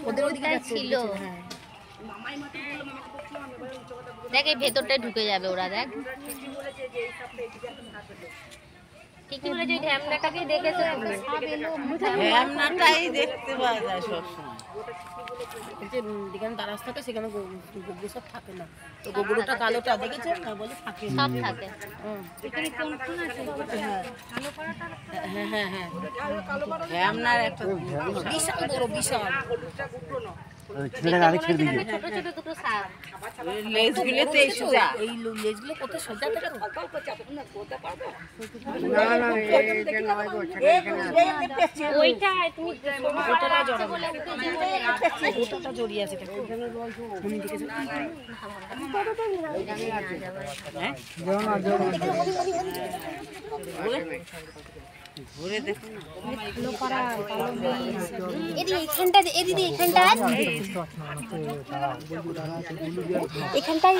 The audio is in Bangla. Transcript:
ওদের ওদিকে ছিল। দেখ এই ভেতরটায় ঢুকে যাবে ওরা, দেখ ঠিকই বলেছে। ওই ঢ্যামনাটাকেই দেখেছে তুমি? ঢ্যামনাটাই দেখতে পাওয়া যায় সবসময়। যেখানে দারাজ থাকে সেখানে গোবর সব থাকে না, তো গোবরটা কালোটা দেখেছে না বলে থাকে, সব থাকে। হ্যাঁ হ্যাঁ হ্যাঁ ঢ্যামনার একটা বিশাল বড়, বিশাল ছোট ছোট দুটো সাপ। লেজগুলো তো এই সোজা। এই লেজগুলো কত সোজা থাকে তো। ওইটা তুমি ওটা জড়িয়ে আছে উনি দেখেছে। ঘুরে দেখো না। এখানটায়